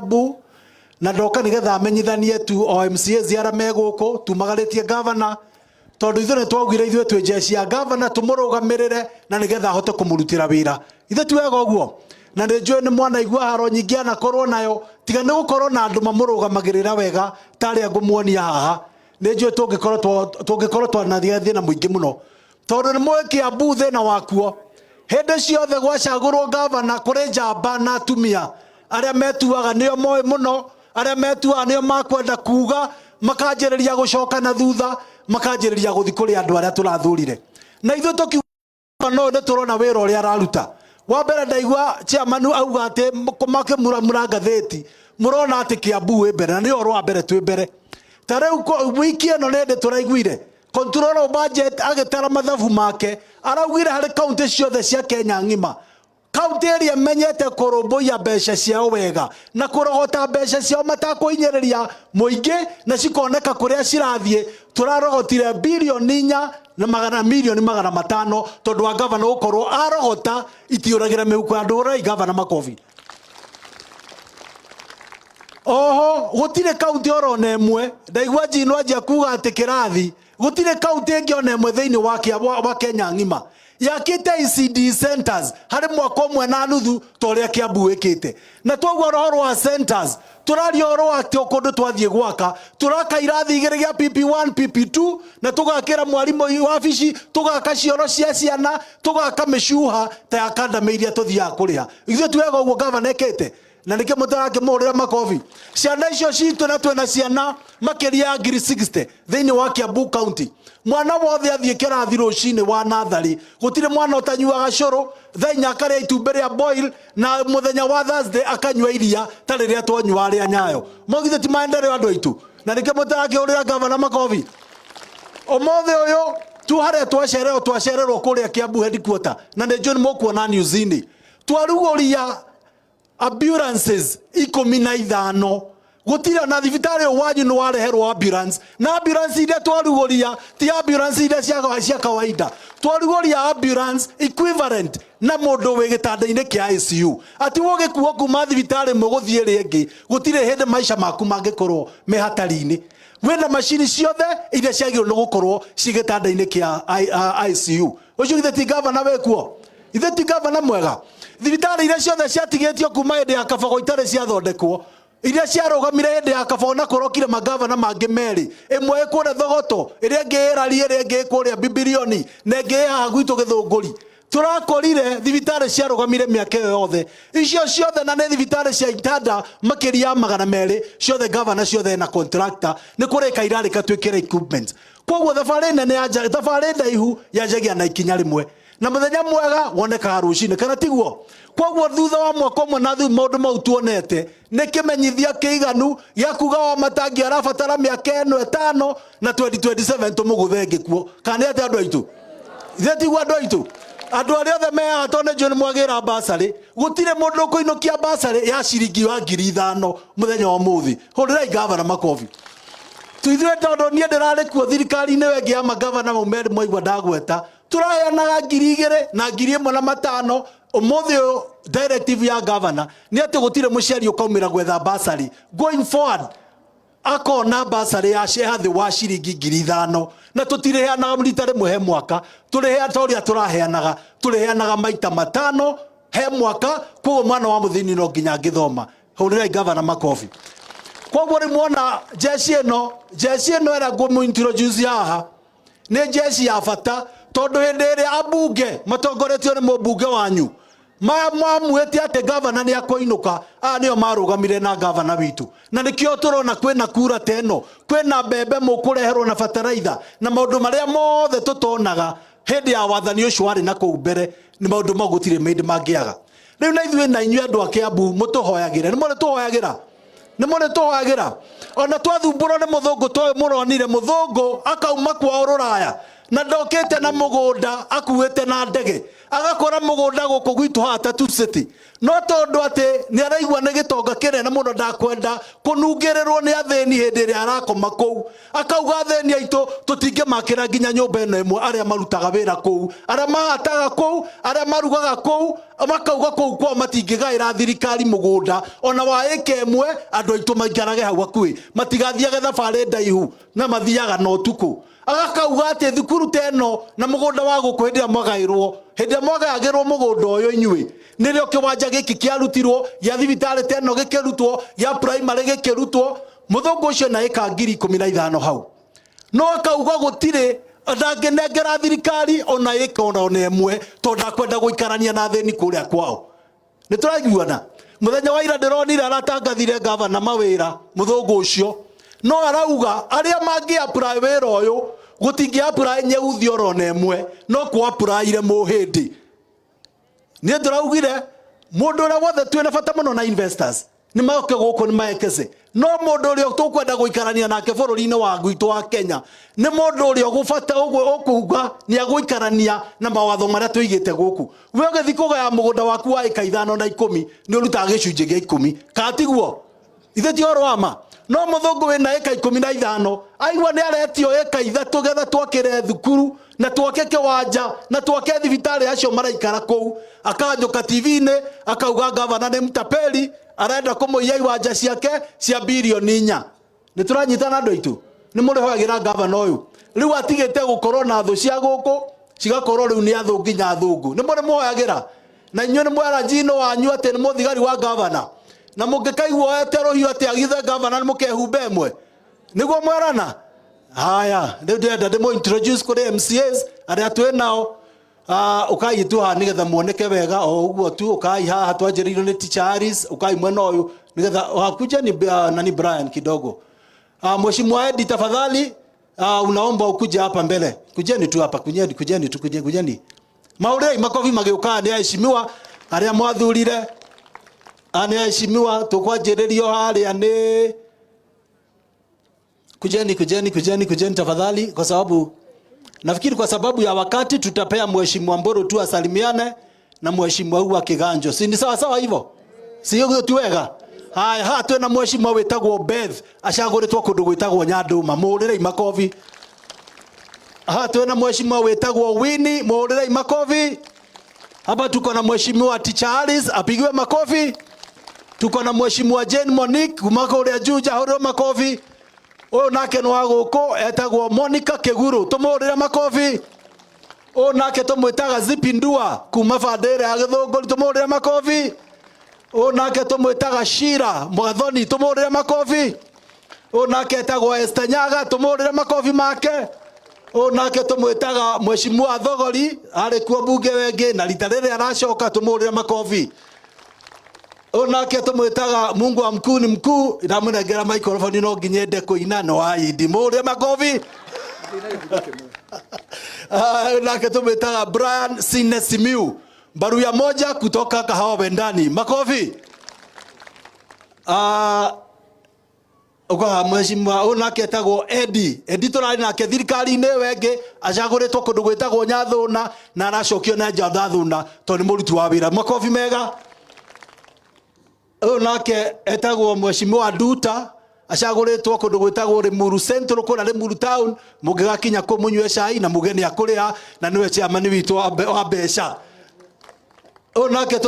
Kiambu na ndoka nigetha amenyithanie tu o MCA ziara meguko tumagaritie governor tondu ithure twagwire ithuĩ twĩ jeshi ya governor tumurugamirire na nigetha ahote kumurutira wira ithe ti wega uguo na nĩnjũĩ nĩ mwana igua haro nyingĩ anakorwo nayo tiga nĩ gũkorwo na andũ mamũrũgamagĩrĩra wega tarĩa ngũmuonia haha nĩnjũĩ tũngĩkorwo twanathia thĩna mũingĩ mũno tondũ nĩ mũĩ Kiambu thĩna wakuo hĩndĩ ciothe gwacagũrwo governor kũrĩ njamba na atumia arĩa metuaga nĩo moĩ mũno arĩa metuaga nĩo makwenda kuga makanjĩrĩria gũcoka na thutha makanjĩrĩria gũthi kũrĩ andũ arĩa tũrathurire na ithuĩ tũkiuga no nĩ tũrona wĩra ũrĩa araruta wa mbere ndaigua chairman auga atĩ makĩmuramura ngathĩti mũrona atĩ Kiambu wĩ mbere na nĩ ũhoro wa mbere twĩ mbere ta rĩu wiki ĩno nĩ ndĩ tũraiguire controller of budget agĩtara mathabu make araugire harĩ kaunti ciothe cia Kenya ng'ima kaunti ĩrĩa menyete kũrũmbũiya mbeca ciao wega na kũrogota mbeca ciao matakũhinyĩrĩria mũingĩ na cikoneka kũrĩa cirathiĩ tũrarogotire bilioni 4 na magana milioni 500 tondũ wa governor gũkorwo arogota itiũragĩra mĩhuko ya andũ ũrai governor makobi oho gũtirĩ kaunti orona ĩmwe ndaigua Njino anjia kuga atĩ kĩrathi gũtirĩ kaunti ĩngĩ ona ĩmwe thĩinĩ wa Kenya ng'ima yakĩte ECD centers harĩ mwaka ũmwe na nuthu torĩa Kiambu wĩkĩte na twaugua roho wa centers tũraria ũhoro atĩ kũndũ twathiĩ gwaka tũraka irathi igĩrĩ gĩa PP1 PP2 na tũgakĩra mwarimũ wabici tũgaka cioro cia ciana tũgaka mĩcuha ta ya kandame iria tũthiaga kũrĩha ithuĩ tuwega ũguo governor ekĩte na nĩkĩ mũtarakĩmũhũrĩra makobi ciana icio citũ na twĩna ciana makĩria ya 60 thĩinĩ wa Kiambu county mwana wothe athiĩ kĩrathi rũcinĩ wa nathari gũtirĩ mwana ũtanyuaga cũrũ thaa 4 akarĩa itumbĩ rĩa boil na mũthenya wa Thursday akanyua iria ta rĩrĩa twanyua arĩa Nyayo mogithe ti maendeleo andũ aitũ na nĩkĩ mũtarakĩhũrĩra governor makobi ũmũthĩ ũyũ tu harĩa twacererwo kũrĩa Kiambu headquarter na nĩnjũĩ nĩ mũkuona news-inĩ twarugũria ambulances 15 gutira na thibitarĩ wanyu nĩ wareherwo ambulance na ambulance iria twarugũria ti ambulance iria cia kawaida twarugũria ambulance equivalent na mũndũ wĩ gĩtanda-inĩ kĩa ICU ati wogĩkuo kuma thibitarĩ mũgũthiĩ rĩngĩ gũtirĩ hĩndĩ maica maku mangĩkorwo me hatari-inĩ wĩna macini ciothe iria ciagĩrĩirwo nĩ gũkorwo ci gĩtanda-inĩ kĩa ICU ũcio githĩ ti governor wĩkuo ithe ti governor mwega thibitarĩ iria ciothe ciatigĩtio kuma hĩndĩ ya Kabago itarĩ ciathondekwo iria ciarũgamire hĩndĩ ya Kabago na kũrokire magavana mangĩ merĩ ĩmwe ĩkũrĩa Thogoto ĩrĩa ĩngĩ ĩrari ĩrĩa ĩngĩ ĩkũrĩa Bibilioni na ĩngĩ haha gwitũ Gĩthũngũri tũrakorire thibitarĩ ciarũgamire mĩaka ĩyo yothe icio ciothe na nĩ thibitarĩ cia itanda makĩria 200 ciothe governor ciothe na contractor nĩ kũrĩka irarĩka twĩkĩre equipment koguo thabarĩ nene thabarĩ ndaihu yanjagia na ikinya rĩmwe na muthenya mwega wonekaga rũcinĩ kana tiguo koguo thutha wa mwaka ũmwe na thutha maũndũ mau tuonete nĩ kĩmenyithia kĩiganu gĩa kuga wa matangi arabatara mĩaka ĩno 5 na 2027 tũmũgũthe ngĩkuo kana nĩ atĩ andũ aitũ ithe tiguo andũ aitũ andũ arĩa othe mehaha tondũ nĩnjũĩ nĩ mwagĩra basarĩ gũtirĩ mũndũ ũkũinũkia basarĩ ya ciringi wa 5,000 mũthenya wa ũmũthĩ hũrĩrai governor makobi tuithuĩ tondũ niĩ ndĩrarĩ kuo thirikari-inĩ wengi ya magavana mau merĩ mwaigua ndagweta tũraheanaga 2,000 na 1,500 ũmũthĩ ũyũ directive ya governor nĩ atĩ gũtirĩ mũciari ũkaumĩra gwetha basarĩ going forward akona basarĩ ya thĩ wa ciringi 5,000 na tũtirĩheanaga rita rĩmwe he mwaka tũrĩheanaga torĩa tũrĩheanaga maita 5 he mwaka koguo mwana wa mũthini no nginya ngĩthoma hũrĩrai governor makobi koguo rĩ muona jeshi ĩno ĩrĩa ngũmũ-introduce haha nĩ jeshi ya bata tondu hindi ĩrĩa ambunge matongoretio nĩ mũmbunge wanyu mamuĩte atĩ governor nĩ akũinũka nĩo marũgamire na governor witũ na nĩkĩo tũrona kwĩna kura teno kwĩna mbembe mũkũreherwo na bataraitha na maũndũ marĩa mothe tũtonaga hĩndĩ ya wathani ũcio warĩ na kũu mbere nĩ maũndũ mau gũtirĩ mĩndĩ mangĩaga rĩu na ithuĩ na inyuĩ andũ a Kiambu mũtũhoyagĩra nĩ mũrĩ tũhoyagĩra ona twathumbũrwo nĩ mũthũngũ toĩ mũronire mũthũngũ akauma kwao Rũraya na ndokĩte na mũgũnda akuĩte na ndege agakora mugunda guku gwitu hata tu city no tondu ati ni araigwa ni gitonga kinene muno ndakwenda kunungirirwo ni atheni hindi ria arakoma kou akauga atheni aitu tutinge makira nginya nyumba eno imwe aria marutaga wira kou aria mahataga kou aria marugaga kou makauga kou kwa matingigaira thirikari mugunda ona wa eke imwe andu aitu maikarage hau akui matigathiage thabari ndaihu na mathiaga no tuku agakauga ati thukuru teno na mugunda wa guku hindi mwagairwo hindi mwagagirwo mugunda uyu inyui nirio kiwanja giki kiarutirwo ya thibitari teno gikirutwo ya primary gikirutwo muthungu ucio na eka 15,000 hau no akauga gutire ndangenengera thirikari ona eka ona emwe tondu akwenda guikarania na theni kuria kwao nituraiguana muthenya wa ira ndironire aratangathire gavana mawira muthungu ucio no arauga aria mangi apply wira uyu gutingi apply nyeuthi orona emwe no ku apply ire muhindi ni ndiraugire mundu ura wothe twina bata muno na investors ni maoke guku ni maekeze no mundu uri tukwenda guikarania nake bururi-ini wa gwitu wa Kenya ni mundu uri gubata ukuga ni aguikarania na mawatho maria tuigite guku we ugethi kugaya mugunda waku wa eka 5 na 10 ni urutaga gicunje gia 10 katiguo ithe ti oro ama no muthungu wina eka 15 aigwa ni aretio eka 3 getha twakire thukuru na twake kiwanja na twake thibitari acio maraikara kou akanjuka TV-ini akauga gavana ni mtapeli arenda kumuiya iwanja ciake cia bilioni 4 ni turanyitana andu aitu ni muri hoyagira gavana uyu riu atigite gukorwo na thu cia guku cigakorwo riu ni athu nginya thungu ni muri muhoyagira na inyu ni mwera jino wanyu ati ni muthigari wa gavana na mungikaigwo eterohio ati agithe gavana ni mukehumba emwe niguo mwerana haya ndenda ndimo introduce kuri MCAs aria twi nao ukai tu ha nigetha muoneke wega o uguo tu ukai haha twanjiririo ni teacher Harris ukai mwena uyu nigetha hakuja ni nani Brian kidogo mheshimiwa Edi tafadhali unaomba ukuje hapa mbele kujeni tu hapa kujeni maurei makofi magiuka ni heshimiwa aria mwathurire ani heshimiwa tukwanjiririo haria ni kujeni tafadhali kwa sababu nafikiri kwa sababu ya wakati tutapea mheshimiwa Mburu tu asalimiane na mheshimiwa huyu wa Kiganjo. Si ni sawa sawa hivyo? Si hiyo tu wega. Haya twena mheshimiwa wetagwo Beth acaguritwo kundu gwitagwo Nyanduma murire makofi. Twena mheshimiwa wetagwo Winnie murire makofi. Hapa tuko na mheshimiwa Teacher Harris apigiwe makofi. Tuko na mheshimiwa Jane Monique kumaka ule juja horo makofi. O nake no aguko etagwo Monica Keguru tumurire makofi o nake tumwitaga Zipindua kuma Fadere ya Githunguri tumurire makofi o nake tumwitaga Shira Mwathoni tumurire makofi o nake etagwo Esther Nyaga tumurire makofi make o nake tumwitaga mheshimiwa Thogori ari kuo bunge wengi na rita riri aracoka tumurire makofi onake tumwitaga Mungu wa mkuu ni mkuu ndamunengera microphone no nginyende kuina no aidi muria makofi onake tumwitaga Brian Sinesimiu baruya moja kutoka Kahawa Wendani makofi uga mheshimiwa onake etagwo Edi turari nake thirikari-ini wengi acaguritwo kundu gwitagwo Nyathuna na aracokio na Njathuna to ni muruti wa wira makofi mega nake etagwo mheshimiwa Duta acaguritwo kundu gwitagwo Limuru Central kuna Limuru Town mugigakinya ku munywe cai na mugeni akuria na niwe chairman witu wa mbeca nake